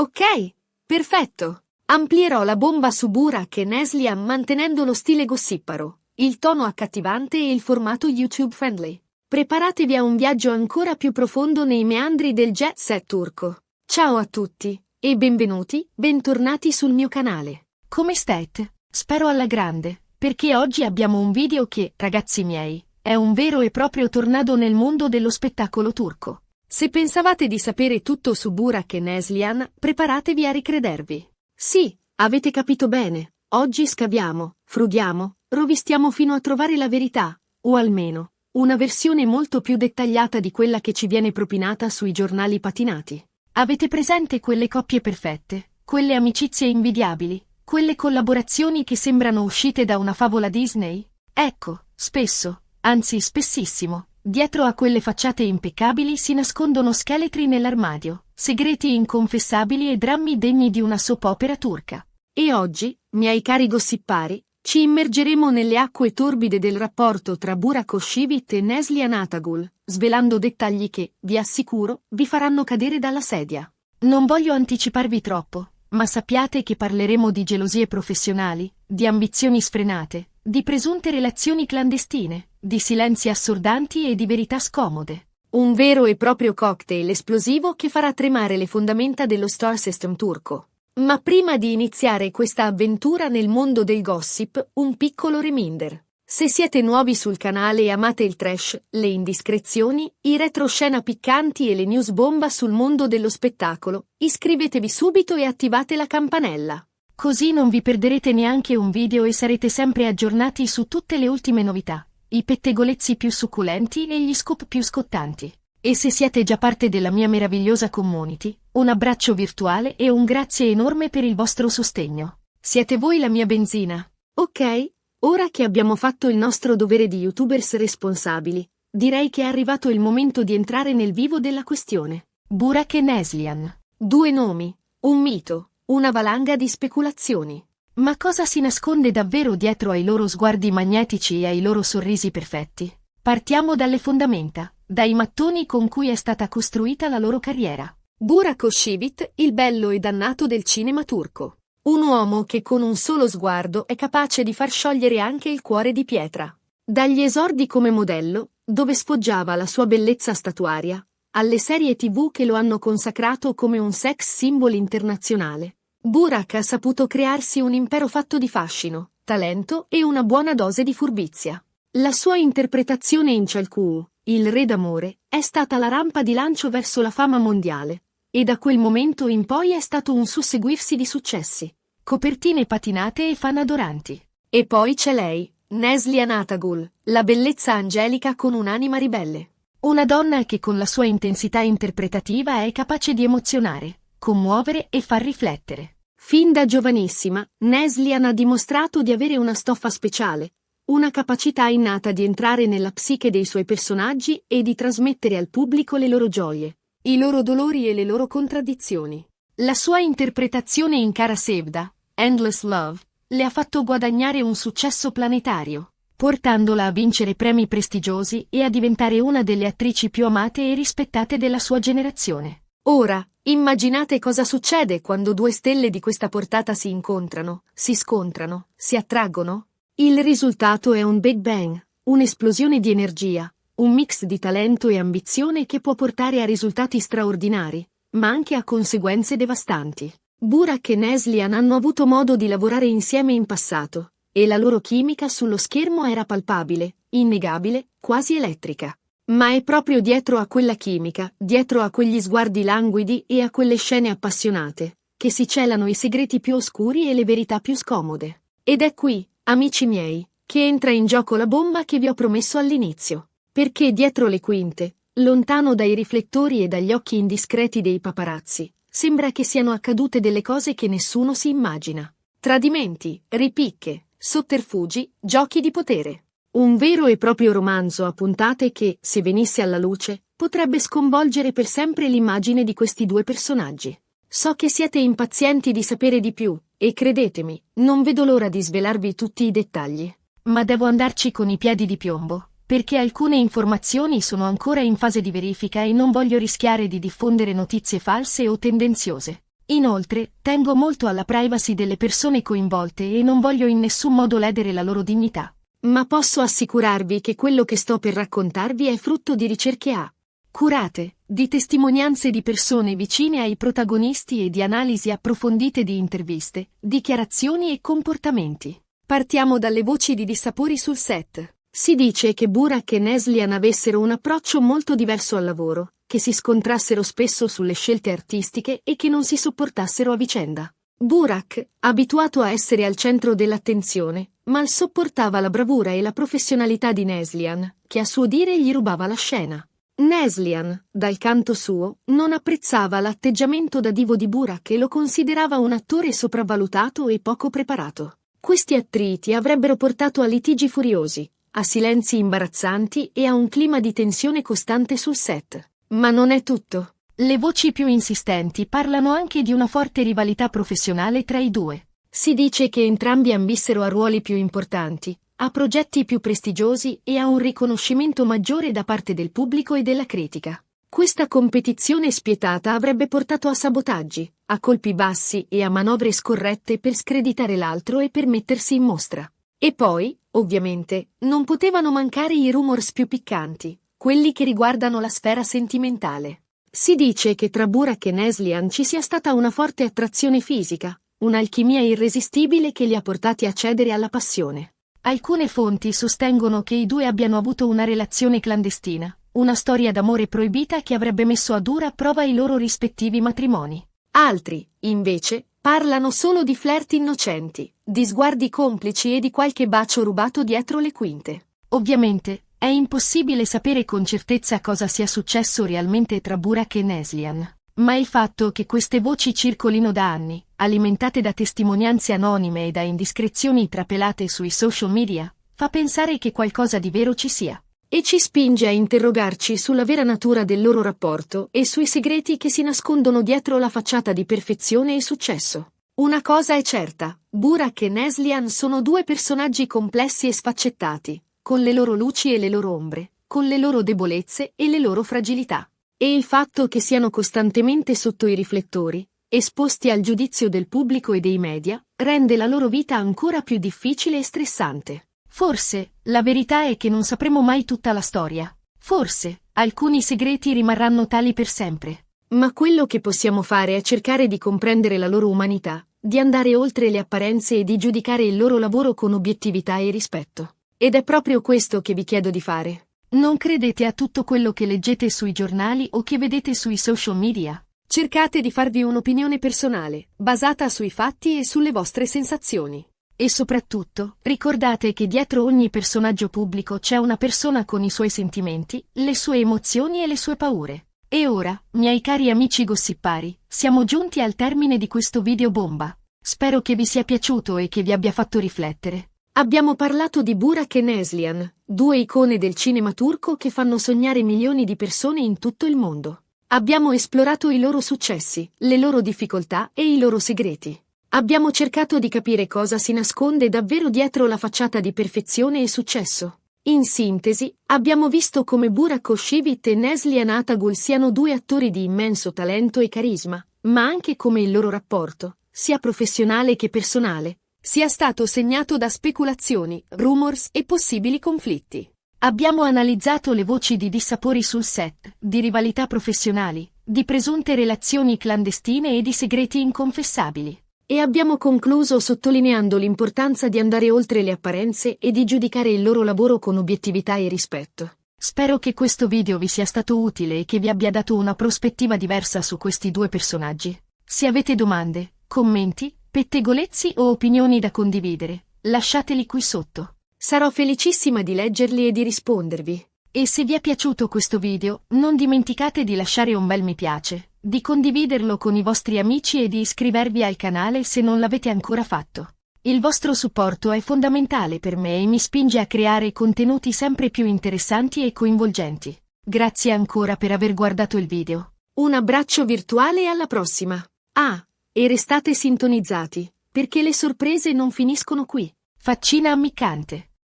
Ok, perfetto. Amplierò la bomba su Burak e Neslihan mantenendo lo stile gossiparo, il tono accattivante e il formato YouTube friendly. Preparatevi a un viaggio ancora più profondo nei meandri del jet set turco. Ciao a tutti, e bentornati sul mio canale. Come state? Spero alla grande, perché oggi abbiamo un video che, ragazzi miei, è un vero e proprio tornado nel mondo dello spettacolo turco. Se pensavate di sapere tutto su Burak e Neslihan, preparatevi a ricredervi. Sì, avete capito bene, oggi scaviamo, frughiamo, rovistiamo fino a trovare la verità, o almeno, una versione molto più dettagliata di quella che ci viene propinata sui giornali patinati. Avete presente quelle coppie perfette, quelle amicizie invidiabili, quelle collaborazioni che sembrano uscite da una favola Disney? Ecco, spesso, anzi spessissimo, dietro a quelle facciate impeccabili si nascondono scheletri nell'armadio, segreti inconfessabili e drammi degni di una soap opera turca. E oggi, miei cari gossipari, ci immergeremo nelle acque torbide del rapporto tra Burak Özçivit e Neslihan Atagul, svelando dettagli che, vi assicuro, vi faranno cadere dalla sedia. Non voglio anticiparvi troppo, ma sappiate che parleremo di gelosie professionali, di ambizioni sfrenate, di presunte relazioni clandestine, di silenzi assordanti e di verità scomode. Un vero e proprio cocktail esplosivo che farà tremare le fondamenta dello star system turco. Ma prima di iniziare questa avventura nel mondo del gossip, un piccolo reminder. Se siete nuovi sul canale e amate il trash, le indiscrezioni, i retroscena piccanti e le news bomba sul mondo dello spettacolo, iscrivetevi subito e attivate la campanella. Così non vi perderete neanche un video e sarete sempre aggiornati su tutte le ultime novità, i pettegolezzi più succulenti e gli scoop più scottanti. E se siete già parte della mia meravigliosa community, un abbraccio virtuale e un grazie enorme per il vostro sostegno. Siete voi la mia benzina. Ok, ora che abbiamo fatto il nostro dovere di YouTubers responsabili, direi che è arrivato il momento di entrare nel vivo della questione. Burak e Neslihan. Due nomi, un mito, una valanga di speculazioni. Ma cosa si nasconde davvero dietro ai loro sguardi magnetici e ai loro sorrisi perfetti? Partiamo dalle fondamenta, dai mattoni con cui è stata costruita la loro carriera. Burak Özçivit, il bello e dannato del cinema turco. Un uomo che con un solo sguardo è capace di far sciogliere anche il cuore di pietra. Dagli esordi come modello, dove sfoggiava la sua bellezza statuaria, alle serie TV che lo hanno consacrato come un sex symbol internazionale. Burak ha saputo crearsi un impero fatto di fascino, talento e una buona dose di furbizia. La sua interpretazione in Çalhkoy, il re d'amore, è stata la rampa di lancio verso la fama mondiale, e da quel momento in poi è stato un susseguirsi di successi, copertine patinate e fan adoranti. E poi c'è lei, Neslihan Atagul, la bellezza angelica con un'anima ribelle. Una donna che con la sua intensità interpretativa è capace di emozionare, commuovere e far riflettere. Fin da giovanissima, Neslihan ha dimostrato di avere una stoffa speciale, una capacità innata di entrare nella psiche dei suoi personaggi e di trasmettere al pubblico le loro gioie, i loro dolori e le loro contraddizioni. La sua interpretazione in Kara Sevda, Endless Love, le ha fatto guadagnare un successo planetario, portandola a vincere premi prestigiosi e a diventare una delle attrici più amate e rispettate della sua generazione. Ora, immaginate cosa succede quando due stelle di questa portata si incontrano, si scontrano, si attraggono? Il risultato è un Big Bang, un'esplosione di energia, un mix di talento e ambizione che può portare a risultati straordinari, ma anche a conseguenze devastanti. Burak e Neslihan hanno avuto modo di lavorare insieme in passato, e la loro chimica sullo schermo era palpabile, innegabile, quasi elettrica. Ma è proprio dietro a quella chimica, dietro a quegli sguardi languidi e a quelle scene appassionate, che si celano i segreti più oscuri e le verità più scomode. Ed è qui, amici miei, che entra in gioco la bomba che vi ho promesso all'inizio. Perché dietro le quinte, lontano dai riflettori e dagli occhi indiscreti dei paparazzi, sembra che siano accadute delle cose che nessuno si immagina. Tradimenti, ripicche, sotterfugi, giochi di potere. Un vero e proprio romanzo a puntate che, se venisse alla luce, potrebbe sconvolgere per sempre l'immagine di questi due personaggi. So che siete impazienti di sapere di più, e credetemi, non vedo l'ora di svelarvi tutti i dettagli. Ma devo andarci con i piedi di piombo, perché alcune informazioni sono ancora in fase di verifica e non voglio rischiare di diffondere notizie false o tendenziose. Inoltre, tengo molto alla privacy delle persone coinvolte e non voglio in nessun modo ledere la loro dignità. Ma posso assicurarvi che quello che sto per raccontarvi è frutto di ricerche accurate, di testimonianze di persone vicine ai protagonisti e di analisi approfondite di interviste, dichiarazioni e comportamenti. Partiamo dalle voci di dissapori sul set. Si dice che Burak e Neslihan avessero un approccio molto diverso al lavoro, che si scontrassero spesso sulle scelte artistiche e che non si sopportassero a vicenda. Burak, abituato a essere al centro dell'attenzione, mal sopportava la bravura e la professionalità di Neslihan, che a suo dire gli rubava la scena. Neslihan, dal canto suo, non apprezzava l'atteggiamento da divo di Burak e lo considerava un attore sopravvalutato e poco preparato. Questi attriti avrebbero portato a litigi furiosi, a silenzi imbarazzanti e a un clima di tensione costante sul set. Ma non è tutto. Le voci più insistenti parlano anche di una forte rivalità professionale tra i due. Si dice che entrambi ambissero a ruoli più importanti, a progetti più prestigiosi e a un riconoscimento maggiore da parte del pubblico e della critica. Questa competizione spietata avrebbe portato a sabotaggi, a colpi bassi e a manovre scorrette per screditare l'altro e per mettersi in mostra. E poi, ovviamente, non potevano mancare i rumors più piccanti, quelli che riguardano la sfera sentimentale. Si dice che tra Burak e Neslihan ci sia stata una forte attrazione fisica, un'alchimia irresistibile che li ha portati a cedere alla passione. Alcune fonti sostengono che i due abbiano avuto una relazione clandestina, una storia d'amore proibita che avrebbe messo a dura prova i loro rispettivi matrimoni. Altri, invece, parlano solo di flirt innocenti, di sguardi complici e di qualche bacio rubato dietro le quinte. Ovviamente, è impossibile sapere con certezza cosa sia successo realmente tra Burak e Neslihan, ma il fatto che queste voci circolino da anni, alimentate da testimonianze anonime e da indiscrezioni trapelate sui social media, fa pensare che qualcosa di vero ci sia. E ci spinge a interrogarci sulla vera natura del loro rapporto e sui segreti che si nascondono dietro la facciata di perfezione e successo. Una cosa è certa, Burak e Neslihan sono due personaggi complessi e sfaccettati, con le loro luci e le loro ombre, con le loro debolezze e le loro fragilità. E il fatto che siano costantemente sotto i riflettori, esposti al giudizio del pubblico e dei media, rende la loro vita ancora più difficile e stressante. Forse, la verità è che non sapremo mai tutta la storia. Forse, alcuni segreti rimarranno tali per sempre. Ma quello che possiamo fare è cercare di comprendere la loro umanità, di andare oltre le apparenze e di giudicare il loro lavoro con obiettività e rispetto. Ed è proprio questo che vi chiedo di fare. Non credete a tutto quello che leggete sui giornali o che vedete sui social media. Cercate di farvi un'opinione personale, basata sui fatti e sulle vostre sensazioni. E soprattutto, ricordate che dietro ogni personaggio pubblico c'è una persona con i suoi sentimenti, le sue emozioni e le sue paure. E ora, miei cari amici gossipari, siamo giunti al termine di questo video bomba. Spero che vi sia piaciuto e che vi abbia fatto riflettere. Abbiamo parlato di Burak e Neslihan, due icone del cinema turco che fanno sognare milioni di persone in tutto il mondo. Abbiamo esplorato i loro successi, le loro difficoltà e i loro segreti. Abbiamo cercato di capire cosa si nasconde davvero dietro la facciata di perfezione e successo. In sintesi, abbiamo visto come Burak Özçivit e Neslihan Atagul siano due attori di immenso talento e carisma, ma anche come il loro rapporto, sia professionale che personale, sia stato segnato da speculazioni, rumors e possibili conflitti. Abbiamo analizzato le voci di dissapori sul set, di rivalità professionali, di presunte relazioni clandestine e di segreti inconfessabili. E abbiamo concluso sottolineando l'importanza di andare oltre le apparenze e di giudicare il loro lavoro con obiettività e rispetto. Spero che questo video vi sia stato utile e che vi abbia dato una prospettiva diversa su questi due personaggi. Se avete domande, commenti, pettegolezzi o opinioni da condividere, lasciateli qui sotto. Sarò felicissima di leggerli e di rispondervi. E se vi è piaciuto questo video, non dimenticate di lasciare un bel mi piace, di condividerlo con i vostri amici e di iscrivervi al canale se non l'avete ancora fatto. Il vostro supporto è fondamentale per me e mi spinge a creare contenuti sempre più interessanti e coinvolgenti. Grazie ancora per aver guardato il video. Un abbraccio virtuale e alla prossima. Ah, e restate sintonizzati, perché le sorprese non finiscono qui. Faccina ammiccante.